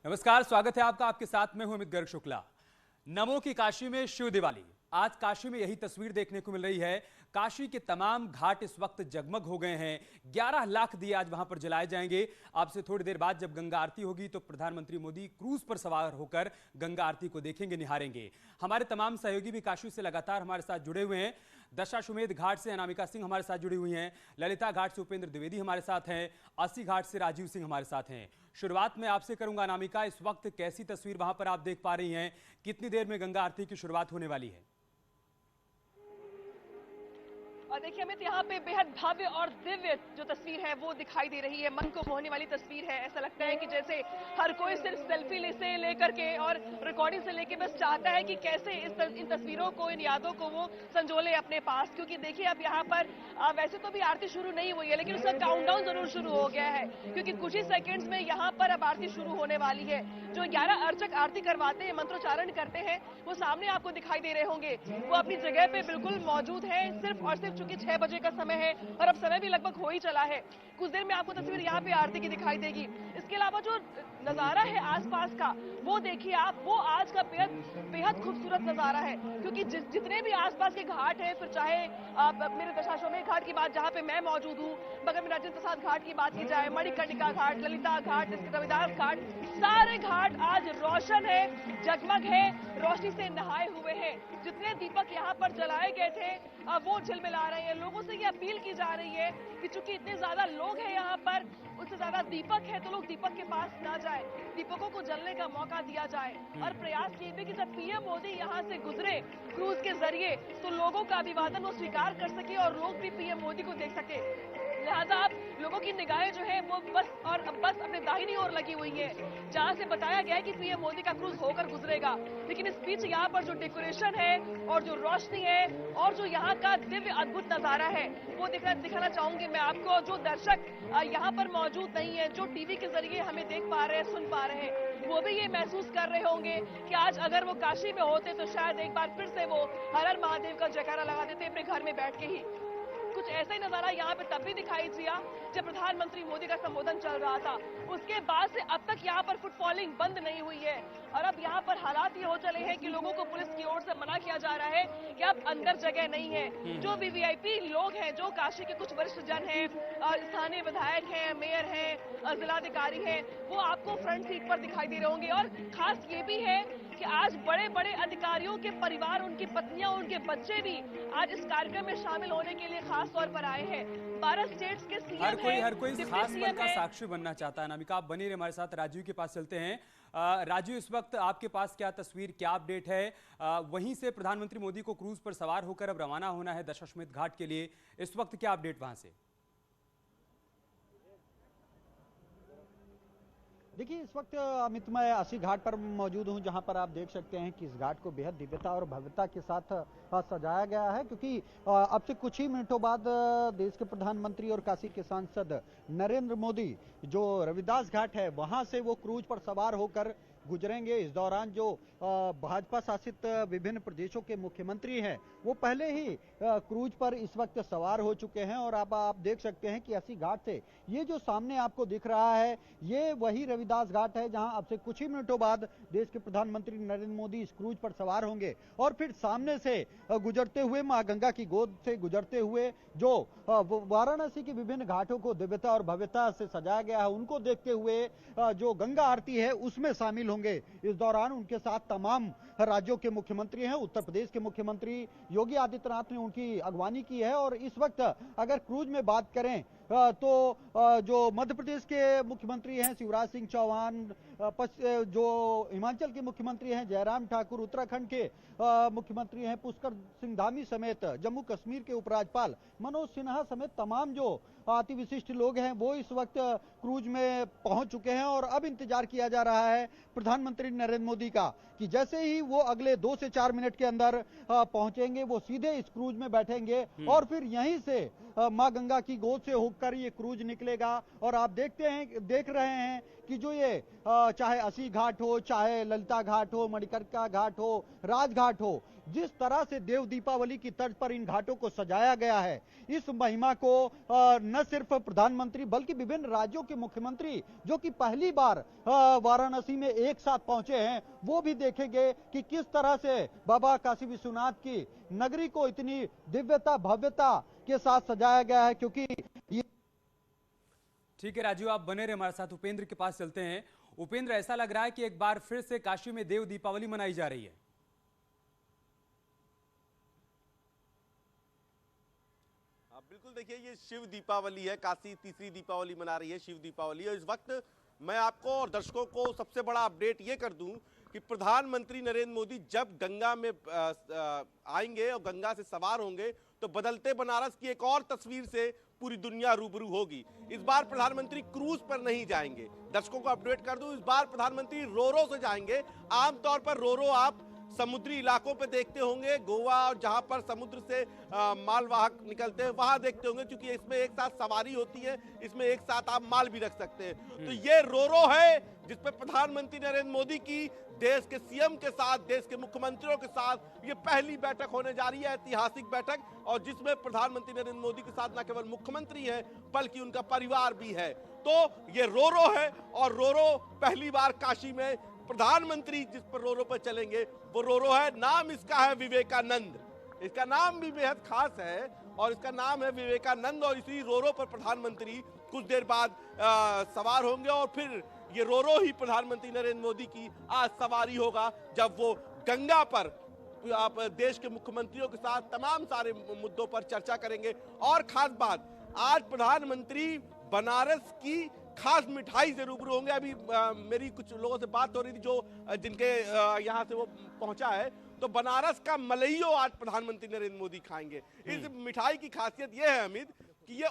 नमस्कार, स्वागत है आपका। आपके साथ में हूं अमित गर्ग शुक्ला। नमो की काशी में शिव दिवाली। आज काशी में यही तस्वीर देखने को मिल रही है। काशी के तमाम घाट इस वक्त जगमग हो गए हैं। 11 लाख दिए आज वहां पर जलाए जाएंगे। आपसे थोड़ी देर बाद जब गंगा आरती होगी तो प्रधानमंत्री मोदी क्रूज पर सवार होकर गंगा आरती को देखेंगे, निहारेंगे। हमारे तमाम सहयोगी भी काशी से लगातार हमारे साथ जुड़े हुए हैं। दशाश्वमेध घाट से अनामिका सिंह हमारे साथ जुड़ी हुई हैं, ललिता घाट से उपेंद्र द्विवेदी हमारे साथ हैं, अस्सी घाट से राजीव सिंह हमारे साथ हैं। शुरुआत में आपसे करूंगा अनामिका, इस वक्त कैसी तस्वीर वहां पर आप देख पा रही हैं? कितनी देर में गंगा आरती की शुरुआत होने वाली है? और देखिए अमित, यहाँ पे बेहद भव्य और दिव्य जो तस्वीर है वो दिखाई दे रही है। मन को मोहने वाली तस्वीर है। ऐसा लगता है कि जैसे हर कोई सिर्फ सेल्फी से लेकर के और रिकॉर्डिंग से लेके बस चाहता है कि कैसे इन तस्वीरों को, इन यादों को वो संजोले अपने पास। क्योंकि देखिए अब यहाँ पर वैसे तो भी आरती शुरू नहीं हुई है, लेकिन उसका काउंटडाउन जरूर शुरू हो गया है। क्योंकि कुछ ही सेकेंड्स में यहाँ पर अब आरती शुरू होने वाली है। जो 11 अर्चक आरती करवाते हैं, मंत्रोच्चारण करते हैं, वो सामने आपको दिखाई दे रहे होंगे। वो अपनी जगह पे बिल्कुल मौजूद है। सिर्फ और सिर्फ चूंकि 6 बजे का समय है और अब समय भी लगभग हो ही चला है, कुछ देर में आपको तस्वीर यहाँ पे आरती की दिखाई देगी। इसके अलावा जो नजारा है आसपास का, वो देखिए आप, वो आज का बेहद बेहद खूबसूरत नजारा है। क्योंकि जितने भी आसपास के घाट हैं, फिर चाहे मेरे दशाश्वमेध घाट की बात जहाँ पे मैं मौजूद हूँ, बगल में राजेंद्र प्रसाद घाट की बात की जाए, मणिकर्णिका घाट, ललिता घाट, रविदास घाट, सारे घाट आज रोशन है, जगमग है, रोशनी से नहाए हुए हैं। जितने दीपक यहाँ पर जलाए गए थे वो झिलमिला रहे हैं। लोगों से ये अपील की जा रही है कि चूंकि इतने ज्यादा लोग हैं यहाँ पर, उससे ज्यादा दीपक है तो लोग दीपक के पास ना जाए, दीपकों को जलने का मौका दिया जाए। और प्रयास ये भी कि जब पीएम मोदी यहाँ से गुजरे क्रूज के जरिए तो लोगों का अभिवादन वो स्वीकार कर सके और लोग भी पीएम मोदी को देख सके। लिहाजा आप लोगों की निगाहें जो है वो बस अपने दाहिनी ओर लगी हुई है, जहां से बताया गया है कि पीएम मोदी का क्रूज होकर गुजरेगा। लेकिन इस बीच यहाँ पर जो डेकोरेशन है और जो रोशनी है और जो यहाँ का दिव्य अद्भुत नजारा है वो दिखाना चाहूंगी मैं आपको। जो दर्शक यहाँ पर मौजूद नहीं है, जो टीवी के जरिए हमें देख पा रहे हैं, सुन पा रहे हैं, वो भी ये महसूस कर रहे होंगे कि आज अगर वो काशी में होते तो शायद एक बार फिर से वो हर हर महादेव का जयकारा लगा देते अपने घर में बैठ के ही। कुछ ऐसा ही नजारा यहाँ पे तब भी दिखाई दिया जब प्रधानमंत्री मोदी का संबोधन चल रहा था। उसके बाद से अब तक यहाँ पर फुटफॉलिंग बंद नहीं हुई है। और अब यहाँ पर हालात ये हो चले हैं कि लोगों को पुलिस की ओर से मना किया जा रहा है कि अब अंदर जगह नहीं है। जो वीवीआईपी लोग हैं, जो काशी के कुछ वरिष्ठ जन हैं, स्थानीय विधायक हैं, मेयर हैं, जिलाधिकारी हैं, वो आपको फ्रंट सीट पर दिखाई दे रहे होंगे। और खास ये भी है कि आज बड़े बड़े अधिकारियों के परिवार, उनकी पत्नियां, उनके बच्चे भी आज इस कार्यक्रम में शामिल होने के लिए खास तौर पर आए हैं। 12 स्टेट्स के सीएम हर कोई डिप्टी खास पल सीएम का है। साक्षी बनना चाहता है। अनामिका, आप बनी रहे हमारे साथ। राजीव के पास चलते हैं। राजीव, इस वक्त आपके पास क्या तस्वीर, क्या अपडेट है? वहीं से प्रधानमंत्री मोदी को क्रूज पर सवार होकर अब रवाना होना है दशाश्वमेध घाट के लिए। इस वक्त क्या अपडेट वहां से? देखिए, इस वक्त अमित मैं अस्सी घाट पर मौजूद हूं, जहां पर आप देख सकते हैं कि इस घाट को बेहद दिव्यता और भव्यता के साथ सजाया गया है। क्योंकि अब से कुछ ही मिनटों बाद देश के प्रधानमंत्री और काशी के सांसद नरेंद्र मोदी जो रविदास घाट है वहां से वो क्रूज पर सवार होकर गुजरेंगे। इस दौरान जो भाजपा शासित विभिन्न प्रदेशों के मुख्यमंत्री हैं वो पहले ही क्रूज पर इस वक्त सवार हो चुके हैं। और अब आप देख सकते हैं कि अस्सी घाट से ये जो सामने आपको दिख रहा है ये वही रविदास घाट है, जहां अब से कुछ ही मिनटों बाद देश के प्रधानमंत्री नरेंद्र मोदी इस क्रूज पर सवार होंगे और फिर सामने से गुजरते हुए मां गंगा की गोद से गुजरते हुए जो वाराणसी के विभिन्न घाटों को दिव्यता और भव्यता से सजाया गया है उनको देखते हुए जो गंगा आरती है उसमें शामिल होंगे। इस दौरान उनके साथ तमाम राज्यों के मुख्यमंत्री हैं। उत्तर प्रदेश के मुख्यमंत्री योगी आदित्यनाथ ने उनकी अगवानी की है। और इस वक्त अगर क्रूज में बात करें तो जो मध्य प्रदेश के मुख्यमंत्री हैं शिवराज सिंह चौहान, जो हिमाचल के मुख्यमंत्री हैं जयराम ठाकुर, उत्तराखंड के मुख्यमंत्री हैं पुष्कर सिंह धामी समेत जम्मू कश्मीर के उपराज्यपाल मनोज सिन्हा समेत तमाम जो अति विशिष्ट लोग हैं वो इस वक्त क्रूज में पहुंच चुके हैं। और अब इंतजार किया जा रहा है प्रधानमंत्री नरेंद्र मोदी का कि जैसे ही वो अगले 2 से 4 मिनट के अंदर पहुंचेंगे वो सीधे इस क्रूज में बैठेंगे और फिर यहीं से मां गंगा की गोद से होकर ये क्रूज निकलेगा। और आप देख रहे हैं कि जो ये चाहे अस्सी घाट हो, चाहे ललिता घाट हो, मणिकर्णिका घाट हो, राजघाट हो, जिस तरह से देव दीपावली की तर्ज पर इन घाटों को सजाया गया है, इस महिमा को न सिर्फ प्रधानमंत्री बल्कि विभिन्न राज्यों के मुख्यमंत्री जो कि पहली बार वाराणसी में एक साथ पहुंचे हैं, वो भी देखेंगे कि किस तरह से बाबा काशी विश्वनाथ की नगरी को इतनी दिव्यता भव्यता के साथ सजाया गया है। क्योंकि ठीक है राजू, आप बने रहे हमारे साथ। उपेंद्र के पास चलते हैं। उपेंद्र, ऐसा लग रहा है कि एक बार फिर से काशी में देव दीपावली मनाई जा रही है। बिल्कुल, देखिए ये शिव दीपावली है, काशी तीसरी दीपावली मना रही है, शिव दीपावली। और इस वक्त मैं आपको और दर्शकों को सबसे बड़ा अपडेट ये कर दूं कि प्रधानमंत्री नरेंद्र मोदी जब गंगा में आएंगे और गंगा से सवार होंगे तो बदलते बनारस की एक और तस्वीर से पूरी दुनिया रूबरू होगी। इस बार प्रधानमंत्री क्रूज पर नहीं जाएंगे। दर्शकों को अपडेट कर दूं, इस बार प्रधानमंत्री रोरो से जाएंगे। आमतौर पर रोरो आप समुद्री इलाकों पे देखते होंगे, गोवा और जहां पर समुद्र से मालवाहक निकलते हैं वहां देखते होंगे, क्योंकि इसमें एक साथ सवारी होती है, इसमें एक साथ आप माल भी रख सकते हैं। तो ये रोरो है जिसपे प्रधानमंत्री नरेंद्र मोदी की देश के सीएम के साथ, देश के मुख्यमंत्रियों के साथ ये पहली बैठक होने जा रही है, ऐतिहासिक बैठक, और जिसमें प्रधानमंत्री नरेंद्र मोदी के साथ न केवल मुख्यमंत्री है बल्कि उनका परिवार भी है। तो ये रोरो है और रोरो पहली बार काशी में प्रधानमंत्री जिस पर रोरो पर चलेंगे वो रोरो है। नाम इसका है विवेकानंद। इसका नाम भी बेहद खास है और इसका नाम है विवेकानंद। और इसी रोरो पर प्रधानमंत्री कुछ देर बाद सवार होंगे और फिर ये रोरो ही प्रधानमंत्री नरेंद्र मोदी की आज सवारी होगा, जब वो गंगा पर आप देश के मुख्यमंत्रियों के साथ तमाम सारे मुद्दों पर चर्चा करेंगे। और खास बात, आज प्रधानमंत्री बनारस की खास मिठाई से रूबरू होंगे। अभी मेरी कुछ लोगों से बात हो रही थी जो जिनके यहाँ से वो पहुंचा है, तो बनारस का मलइयो आज प्रधानमंत्री नरेंद्र मोदी खाएंगे। इस मिठाई की खासियत ये है अमित कि ये